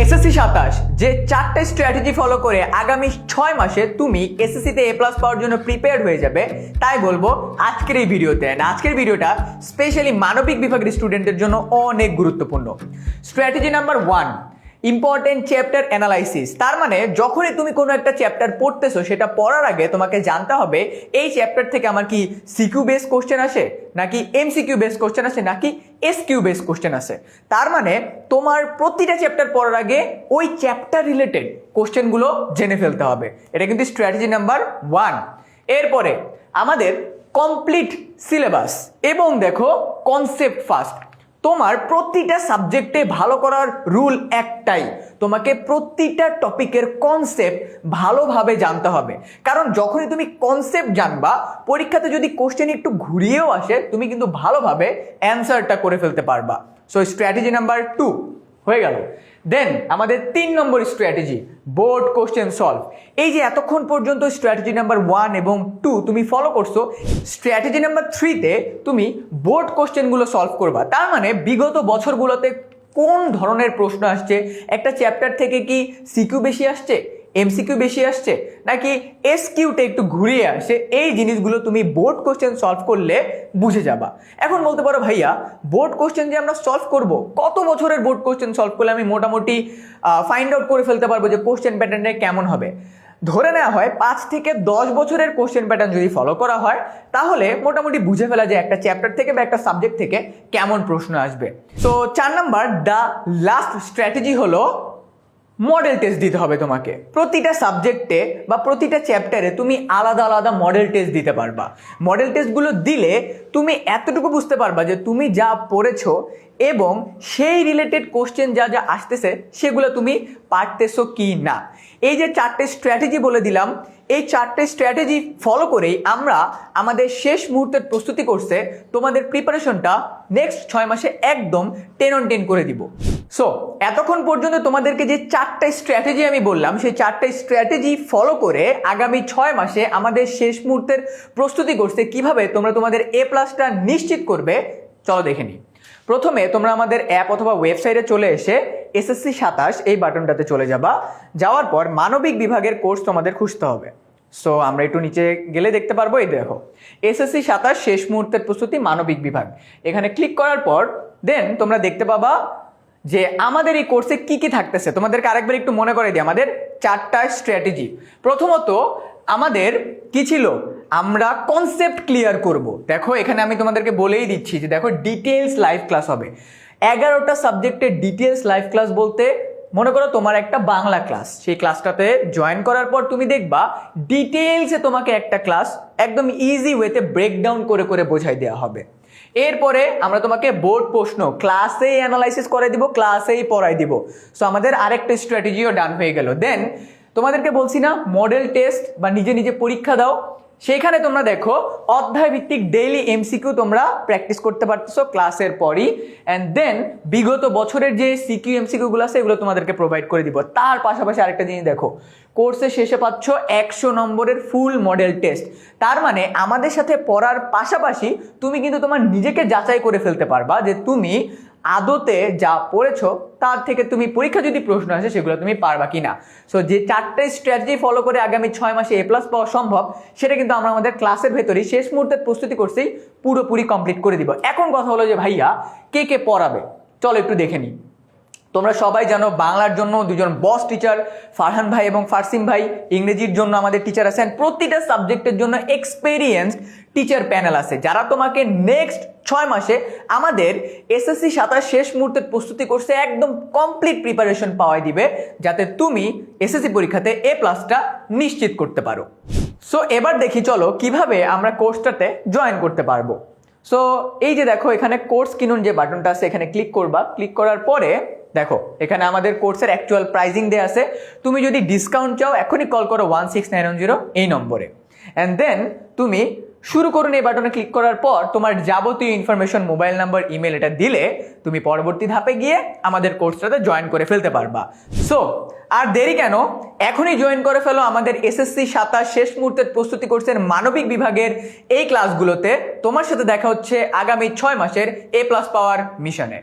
SSC 27 যে চারটে strategy follow করে আগামী 6 মাসে তুমি এসএসসিতে এ প্লাস পাওয়ার জন্য প্রিপেয়ার্ড হয়ে যাবে, তাই বলবো আজকের এই ভিডিওতে। আজকের ভিডিওটা স্পেশালি মানবিক বিভাগের স্টুডেন্টদের জন্য অনেক গুরুত্বপূর্ণ। Strategy number 1, important chapter analysis. তার মানে যখনই তুমি কোনো একটা চ্যাপ্টার পড়তেছো, সেটা পড়ার আগে তোমাকে জানতে হবে এই চ্যাপ্টার থেকে আমার কি সিকিউ বেস কোশ্চেন আসে, নাকি এমসিকিউ বেস কোশ্চেন আসে, নাকি এসকিউ বেস কোশ্চেন আসে। তার মানে তোমার প্রতিটা চ্যাপ্টার পড়ার আগে ওই চ্যাপ্টার রিলেটেড কোশ্চেনগুলো জেনে ফেলতে হবে। এটা কিন্তু স্ট্র্যাটেজি নাম্বার 1। এরপরে আমাদের কমপ্লিট সিলেবাস এবং দেখো কনসেপ্ট ফার্স্ট। তোমার প্রতিটা সাবজেক্টে ভালো করার রুল একটাই, তোমাকে প্রতিটা টপিকের কনসেপ্ট ভালোভাবে জানতে হবে। কারণ যখনই তুমি কনসেপ্ট জানবা, পরীক্ষাতে যদি কোশ্চেন একটু ঘুরিয়েও আসে, তুমি কিন্তু ভালোভাবে অ্যান্সারটা করে ফেলতে পারবা। সো স্ট্র্যাটেজি নাম্বার 2 হয়ে গেল। দেন আমাদের 3 নম্বর স্ট্র্যাটেজি, বোর্ড কোশ্চেন সলভ। এই যে এতক্ষণ পর্যন্ত স্ট্র্যাটেজি নাম্বার 1 এবং 2 তুমি ফলো করছো, স্ট্র্যাটেজি নাম্বার 3তে তুমি বোর্ড কোশ্চেনগুলো সলভ করবা। তার মানে বিগত বছরগুলোতে কোন ধরনের প্রশ্ন আসছে, একটা চ্যাপ্টার থেকে কি সিকিউ বেশি আসছে, এমসিকিউ বেশি আসছে, নাকি এসকিউটা একটু ঘুরিয়ে আসে, এই জিনিসগুলো তুমি বোর্ড কোশ্চেন সলভ করলে বুঝে যাবা। এখন বলতে পারো ভাইয়া বোর্ড কোশ্চেন যে আমরা সলভ করব, কত বছরের বোর্ড কোশ্চেন সলভ করলে আমি মোটামুটি ফাইন্ড আউট করে ফেলতে পারবো যে কোশ্চেন প্যাটার্নটা কেমন হবে? ধরে নেওয়া হয় 5 থেকে 10 বছরের কোশ্চেন প্যাটার্ন যদি ফলো করা হয়, তাহলে মোটামুটি বুঝে ফেলা যায় একটা চ্যাপ্টার থেকে বা একটা সাবজেক্ট থেকে কেমন প্রশ্ন আসবে। তো 4 নাম্বার দ্য লাস্ট স্ট্র্যাটেজি হলো মডেল টেস্ট দিতে হবে তোমাকে। প্রতিটা সাবজেক্টে বা প্রতিটা চ্যাপ্টারে তুমি আলাদা আলাদা মডেল টেস্ট দিতে পারবা। মডেল টেস্টগুলো দিলে তুমি এতটুকু বুঝতে পারবা যে তুমি যা পড়েছো এবং সেই রিলেটেড কোশ্চেন যা যা আসতেছে সেগুলো তুমি পারতেছো কি না। এই যে 4টে স্ট্র্যাটেজি বলে দিলাম, এই 4টে স্ট্র্যাটেজি ফলো করেই আমরা আমাদের শেষ মুহূর্তের প্রস্তুতি করছে তোমাদের প্রিপারেশনটা নেক্সট 6 মাসে একদম 10 on 10 করে দিব। সো এতক্ষণ পর্যন্ত তোমাদেরকে যে 4টে স্ট্র্যাটেজি আমি বললাম, সেই 4টে স্ট্র্যাটেজি ফলো করে আগামী 6 মাসে আমাদের শেষ মুহূর্তের প্রস্তুতি করছে কিভাবে তোমরা তোমাদের এ প্লাসটা নিশ্চিত করবে, চলো দেখে নিই। প্রথমে তোমরা আমাদের অ্যাপ অথবা ওয়েবসাইটে চলে এসে এসএসসি 27 এই বাটনটাতে চলে যাবা। যাওয়ার পর মানবিক বিভাগের কোর্স তোমাদের খুঁজতে হবে। সো আমরা একটু নিচে গেলে দেখতে পারবো, এই দেখো এসএসসি 27 শেষ মুহূর্তের প্রস্তুতি মানবিক বিভাগ। এখানে ক্লিক করার পর দেন তোমরা দেখতে পাবা যে আমাদের এই কোর্সে কি কি থাকতেছে। তোমাদেরকে আরেকবার একটু মনে করে দিই, আমাদের 4টা স্ট্র্যাটেজি। প্রথমত আমাদের কি ছিল, আমরা কনসেপ্ট ক্লিয়ার করব। দেখো এখানে আমি তোমাদেরকে বলেই দিচ্ছি যে দেখো ডিটেলস লাইভ ক্লাস হবে। 11টা সাবজেক্টের ডিটেলস লাইভ ক্লাস বলতে মনে করো তোমার একটা বাংলা ক্লাস, সেই ক্লাসটাতে জয়েন করার পর তুমি দেখবা ডিটেলসে তোমাকে একটা ক্লাস একদম ইজি ওয়েতে ব্রেকডাউন করে করে বোঝাই দেওয়া হবে। এরপরে আমরা তোমাকে বোর্ড প্রশ্ন ক্লাসেই অ্যানালাইসিস করে দিব, ক্লাসেই পড়াই দিব। সো আমাদের আরেকটা স্ট্র্যাটেজিও ডান হয়ে গেল। দেন তোমাদেরকে বলছি না মডেল টেস্ট বা নিজে নিজে পরীক্ষা দাও, সেইখানে তোমরা দেখো অধ্যায় ভিত্তিক ডেইলি এমসিকিউ তোমরা প্র্যাকটিস করতে পারতেছো ক্লাসের পরই। অ্যান্ড দেন বিগত বছরের যে সিকিউ এমসিকিউগুলো আছে এগুলো তোমাদেরকে প্রোভাইড করে দিব। তার পাশাপাশি আরেকটা জিনিস দেখো, কোর্সের শেষে পাচ্ছ 100 নম্বরের ফুল মডেল টেস্ট। তার মানে আমাদের সাথে পড়ার পাশাপাশি তুমি কিন্তু তোমার নিজেকে যাচাই করে ফেলতে পারবা যে তুমি আদতে যা পড়েছো তার থেকে তুমি পরীক্ষা যদি প্রশ্ন আসে সেগুলো তুমি পারবা কিনা। সো যে 4টে স্ট্র্যাটেজি ফলো করে আগামী 6 মাসে এ প্লাস পাওয়া সম্ভব, সেটা কিন্তু আমরা আমাদের ক্লাসের ভেতরেই শেষ মুহূর্তের প্রস্তুতি করছেই পুরোপুরি কমপ্লিট করে দিব। এখন কথা হলো যে ভাইয়া কে কে পড়াবে, চলো একটু দেখে নিই। তোমরা সবাই জানো বাংলার জন্য 2জন বস টিচার ফারহান ভাই এবং ফারসিম ভাই, ইংরেজির জন্য আমাদের টিচার আছেন, প্রতিটা সাবজেক্টের জন্য এক্সপেরিয়েন্সড টিচার প্যানেল আছে যারা তোমাকে নেক্সট 6 মাসে আমাদের এসএসসি 27 শেষ মুহূর্তের প্রস্তুতি করছে একদম কমপ্লিট প্রিপারেশন পাওয়াই দিবে, যাতে তুমি এসএসসি পরীক্ষাতে এ প্লাসটা নিশ্চিত করতে পারো। সো এবার দেখি চলো কিভাবে আমরা কোর্সটাতে জয়েন করতে পারবো। সো এই যে দেখো এখানে কোর্স কিনুন যে বাটনটা আছে, এখানে ক্লিক করবা। ক্লিক করার পরে দেখো এখানে আমাদের কোর্সের অ্যাকচুয়াল প্রাইজিং দেয়া আছে। তুমি যদি ডিসকাউন্ট চাও এখনই কল করো 16910 এই নম্বরে। অ্যান্ড দেন তুমি শুরু করুন এই বাটনে ক্লিক করার পর তোমার যাবতীয় ইনফরমেশন, মোবাইল নাম্বার, ইমেল এটা দিলে তুমি পরবর্তী ধাপে গিয়ে আমাদের কোর্সটাতে জয়েন করে ফেলতে পারবা। সো আর দেরি কেন, এখনই জয়েন করে ফেলো আমাদের এসএসসি 27 শেষ মুহূর্তের প্রস্তুতি কোর্সের মানবিক বিভাগের এই ক্লাসগুলোতে। তোমার সাথে দেখা হচ্ছে আগামী 6 মাসের এ প্লাস পাওয়ার মিশনে।